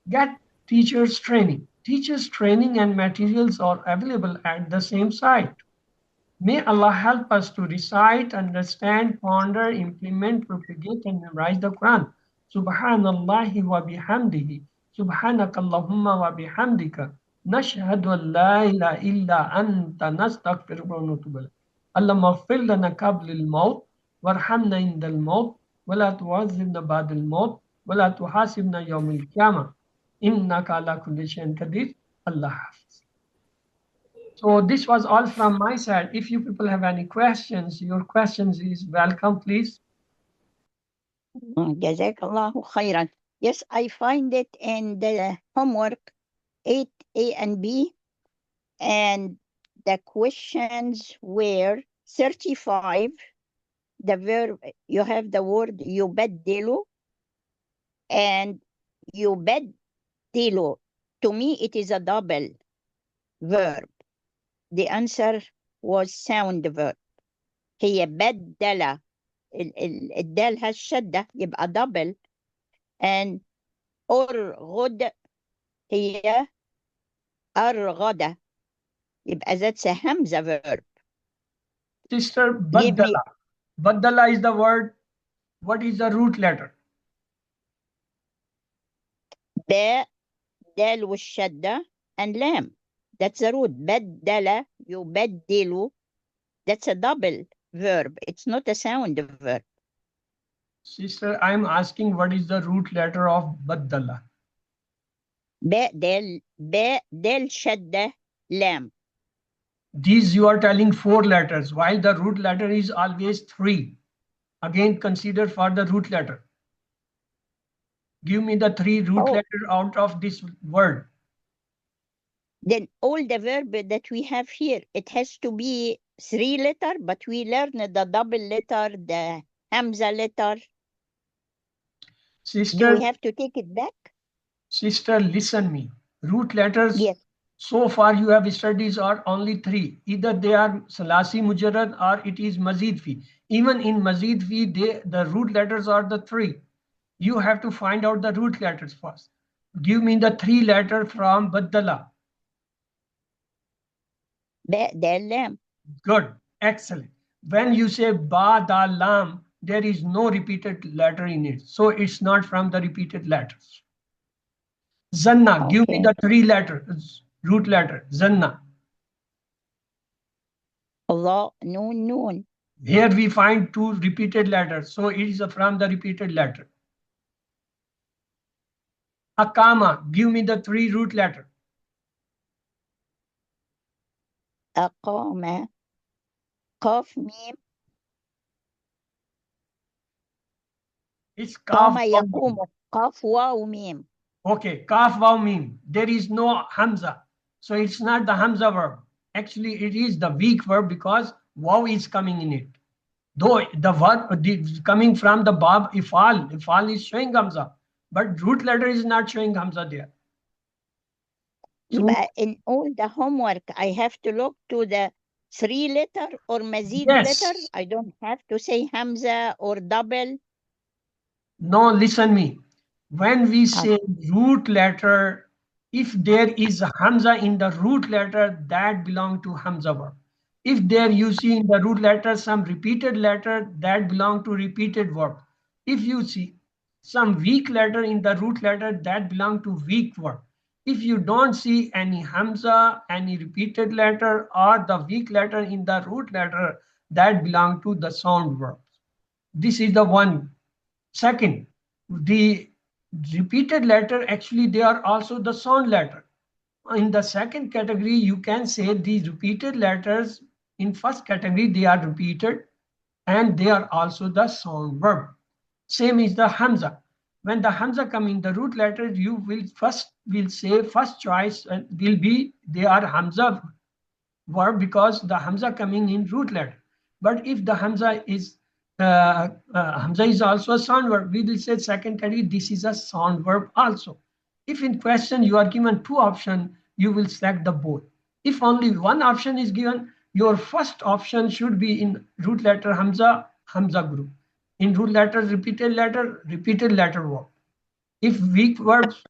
Get teachers training. Teachers training and materials are available at the same site. May Allah help us to recite, understand, ponder, implement, propagate, and memorize the Quran. Subhanallahi wa bihamdihi. Subhanakallahumma wa bihamdika. Nashhadu an la ilaha illa anta nastaghfiruka wa natubu ilayk. Allahumma ighfir lana qabla al-maut warhamna inda al-maut wa la tu'azzibna ba'da al-maut wa la tuhasibna yawm al-qiyamah. Innaka ala kulli shay'in qadir. Allah Hafiz. So this was all from my side. If you people have any questions, your questions is welcome, please. Jazakallahu khairan. Yes, I find it in the homework 8A and B, and the questions were 35. The verb, you have the word yubaddilu and yubaddilu. To me, it is a double verb. The answer was sound verb. هي بدل الدال هالشدة يبقى double, and أرغد هي أرغد يبقى that's a Hamza verb. Sister Give me Baddala. Baddala is the word. What is the root letter? باء دال والشدة and لام. That's the root. بدل يبدل. That's a double verb. It's not a sound verb. Sister, I'm asking what is the root letter of Baddala? باء دال شدة لام. These you are telling 4 letters, while the root letter is always 3. Again, consider for the root letter. Give me the 3 root letter out of this word. Then all the verb that we have here, it has to be 3 letter, but we learn the double letter, the Hamza letter. Sister, do we have to take it back? Sister, listen me. Root letters, yes. So far you have studies are only 3. Either they are Salasi Mujarrad or it is Mazid Fi. Even in Mazid Fi, the root letters are the 3. You have to find out the root letters first. Give me the 3 letter from Baddala. Ba, dal, lam. Good, excellent. When you say Ba, Dal, Lam, there is no repeated letter in it. So it's not from the repeated letters. Zanna, give me the 3 letters, root letter, Zanna. Allah, noon, noon. Here we find 2 repeated letters, so it is from the repeated letter. Akama, give me the 3 root letter. Aqama, Qaf, Mim. It's Kaf. Qama yaqumu, Qaf, Waw, Mim. Okay, Kaf, Waw, Mim. There is no Hamza, so it's not the Hamza verb. Actually, it is the weak verb because Waw is coming in it. Though the verb coming from the Bab, Ifal is showing Hamza, but root letter is not showing Hamza there. So, in all the homework, I have to look to the 3 letter or Mazid letter. I don't have to say Hamza or double. No, listen me. When we say root letter, if there is a Hamza in the root letter, that belong to Hamza verb. If there you see in the root letter some repeated letter, that belong to repeated verb. If you see some weak letter in the root letter, that belong to weak verb. If you don't see any Hamza, any repeated letter or the weak letter in the root letter, that belong to the sound verbs. This is the one. Second, the repeated letter, actually they are also the sound letter. In the second category, you can say the repeated letters in first category, they are repeated and they are also the sound verb. Same is the Hamza. When the Hamza come in the root letter, you will say first choice will be they are Hamza verb because the Hamza coming in root letter. But if the Hamza is also a sound verb, we will say second category, this is a sound verb also. If in question you are given two options, you will select the both. If only one option is given, your first option should be in root letter Hamza, Hamza group. In root letter, repeated letter verb. If weak verbs,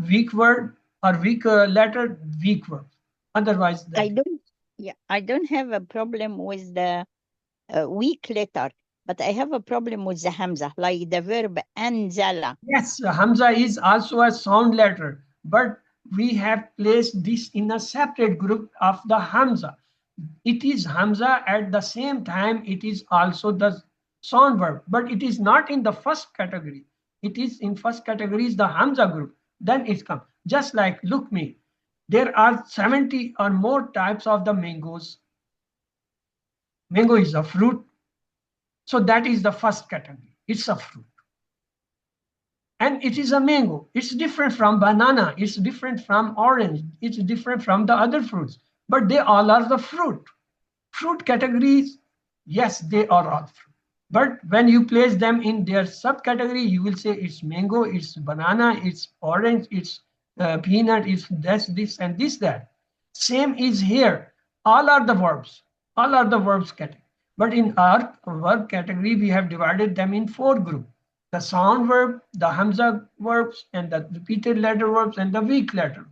weak word or weak letter, weak verb. Otherwise, I that. don't, yeah, I don't have a problem with the weak letter, but I have a problem with the Hamza, like the verb anzala. Yes, Hamza is also a sound letter, but we have placed this in a separate group of the Hamza. It is Hamza at the same time, it is also the sound verb, but it is not in the first category. It is in first category is the Hamza group. Then it comes. Just like, look me, there are 70 or more types of the mangoes. Mango is a fruit. So that is the first category. It's a fruit. And it is a mango. It's different from banana. It's different from orange. It's different from the other fruits. But they all are the fruit. Fruit categories, yes, they are all fruit. But when you place them in their subcategory, you will say it's mango, it's banana, it's orange, it's peanut, it's this and this, that. Same is here. All are the verbs. All are the verbs category. But in our verb category, we have divided them in four groups. The sound verb, the Hamza verbs, and the repeated letter verbs, and the weak letter.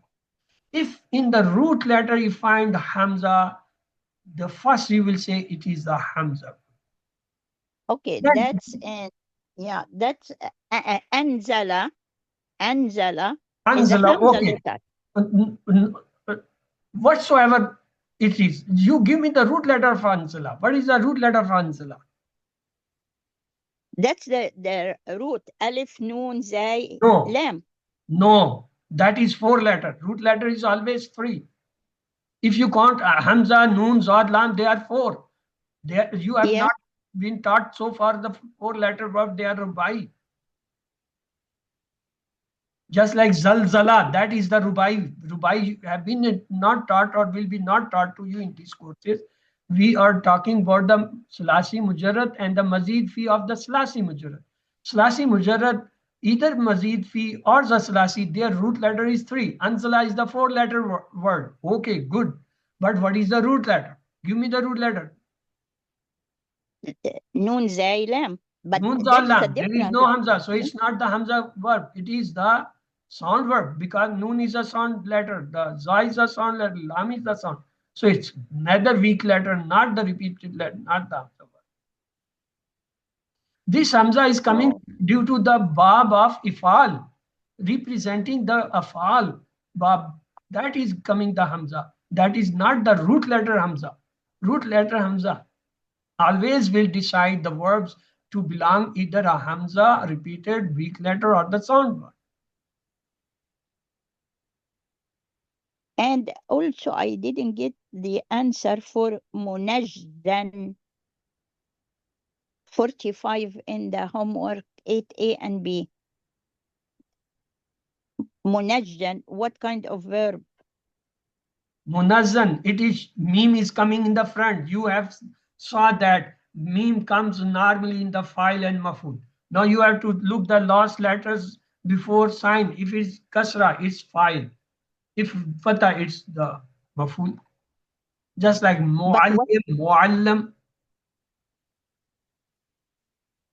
If in the root letter you find Hamza, the first you will say it is the Hamza. Okay, Then that's yeah, that's anzala, anzala is a Anzala, Hamza okay. letter. Whatsoever it is, you give me the root letter of Anzala. What is the root letter of Anzala? That's the root alif noon zay No, lam. no, that is four letter. Root letter is always three. If you count Hamza, Noon, Zod, Lam, they are four. You have Yeah. not been taught so far the four letter verb, they are Rubai. Just like Zalzala, that is the Rubai. Rubai have been not taught or will be not taught to you in these courses. We are talking about the Salasi Mujarrad and the Mazid Fi of the Salasi Mujarrad. Salasi Mujarrad, either Mazid Fi or the Salasi, their root letter is three. Anzala is the four letter word. Okay, good. But what is the root letter? Give me the root letter. Noon zay lam. But Noon that's the Lam. There is difference. no Hamza. So it's not the Hamza verb. It is the sound verb because Noon is a sound letter. The Za is a sound letter. Lam is the sound. So it's neither weak letter, not the repeated letter, not the Hamza verb. This Hamza is coming due to the Bab of Ifal, representing the Afal Bab. That is coming the Hamza. That is not the root letter Hamza. Root letter Hamza always will decide the verbs to belong either a Hamza, repeated, weak letter, or the sound verb. And also, I didn't get the answer for Munajdan 45 in the homework 8A and B. Munajdan, what kind of verb? Munazzan, it is meme is coming in the front. You have saw that meme comes normally in the file and maful. Now you have to look the last letters before sign. If it's kasra, it's file. If fatah, it's the maful. Just like But muallim, what muallam.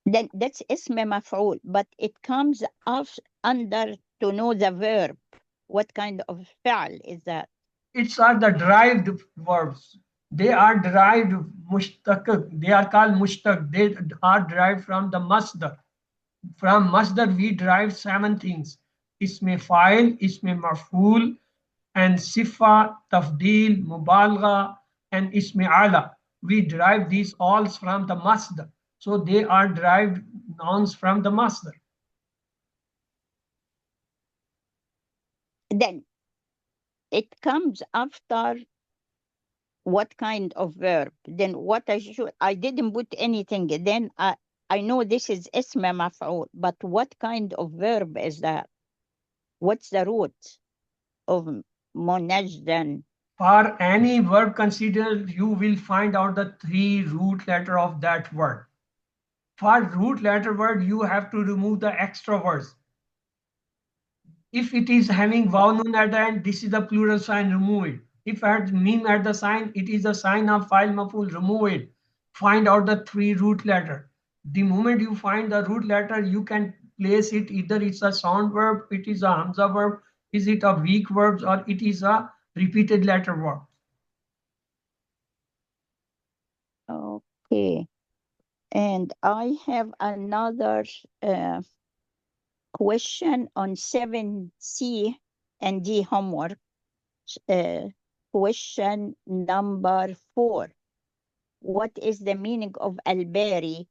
then that's ism maf'ul, but it comes off under to know the verb. What kind of fi'l is that? It's are the derived verbs. They are derived mushtaq. They are called mushtaq. They are derived from the masdar. From masdar, we derive seven things. Isme fa'il, isme maf'ul, and sifa, tafdil, mubalgha, and isme ala. We derive these all from the masdar. So they are derived nouns from the masdar. Then it comes after what kind of verb? Then what I didn't put anything. Then I know this is اسم مفعول, but what kind of verb is that? What's the root of منجدا? For any verb considered, you will find out the 3 root letter of that word. For root letter word, you have to remove the extra words. If it is having waw nun at the end, this is the plural sign, remove it. If it has mim at the sign, it is a sign of file maful, remove it. Find out the 3 root letter. The moment you find the root letter, you can place it, either it's a sound verb, it is a hamza verb, is it a weak verb, or it is a repeated letter verb. Okay. And I have another question on 7C and D homework. Question number 4. What is the meaning of al-bari?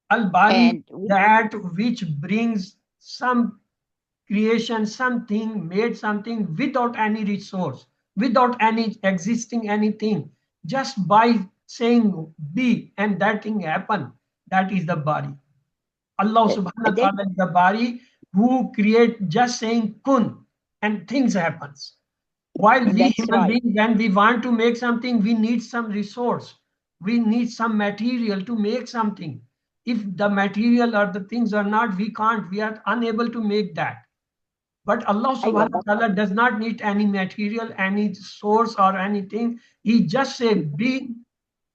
Al-bari, And that which brings some creation, something, made something without any resource, without any existing anything, just by saying be and that thing happen. That is the bari. Allah subhanahu wa that, ta'ala is the bari who create just saying kun and things happens. While we that's human right. beings, when we want to make something, we need some resource. We need some material to make something. If the material or the things are not, we can't, we are unable to make that. But Allah أيوة, subhanahu wa but ta'ala does not need any material, any source or anything. He just say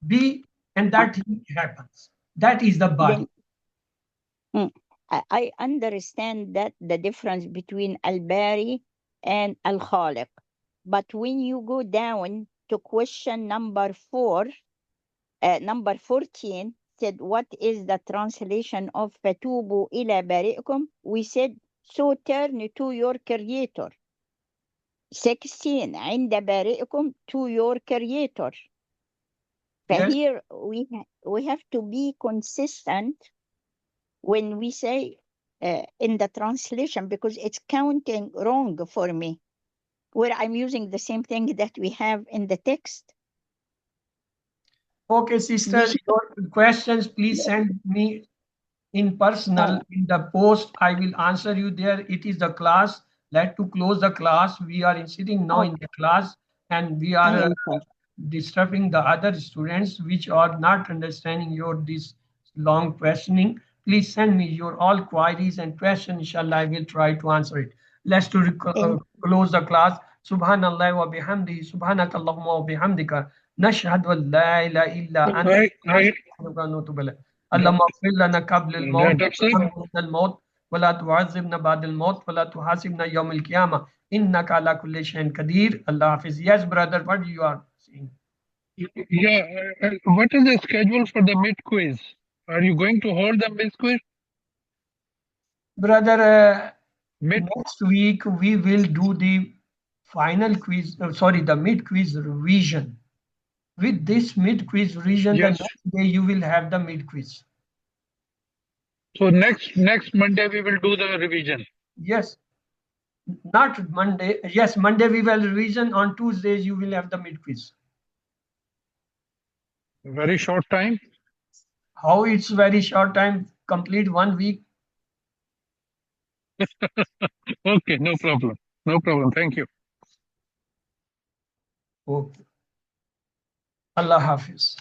be, and that happens. That is the body. then I understand that the difference between al-bari and al-khaliq. But when you go down to question number 4, number 14 said, what is the translation of fatubu ila bari'ikum? We said, so turn to your creator. 16 عند بارئكم, to your creator. Yes. Here we have to be consistent when we say in the translation, because it's counting wrong for me, where I'm using the same thing that we have in the text. Okay, sister, your questions, please send me in personal in the post. I will answer you there. It is the class. Let to close the class. We are sitting now in the class, and we are disturbing the other students which are not understanding your this long questioning. Please send me your all queries and questions. Inshallah, I will try to answer it. Let's to close the class. Subhanallah wa bihamdihi. Subhanakallahumma wa bihamdika. نشهد أن لا إله إلا أنت نستغفرك ونتوب إليك. اللهم اغفر لنا قبل الموت وارحمنا الموت ولا تعذبنا بعد الموت ولا تحاسبنا يوم القيامة إنك على كل شيء قدير. Allah Hafiz. Yes, brother, what you are saying? Yeah, what is the schedule for the mid quiz? Are you going to hold the mid quiz? Brother, next week we will do the final quiz, the mid quiz revision. With this mid quiz revision, the Yes. next day you will have the mid quiz. So next Monday we will do the revision. Yes. Not Monday. Yes, Monday we will revision. On Tuesdays you will have the mid quiz. Very short time. How it's very short time, complete 1 week. Okay, no problem. No problem. Thank you. Okay. Allah Hafiz.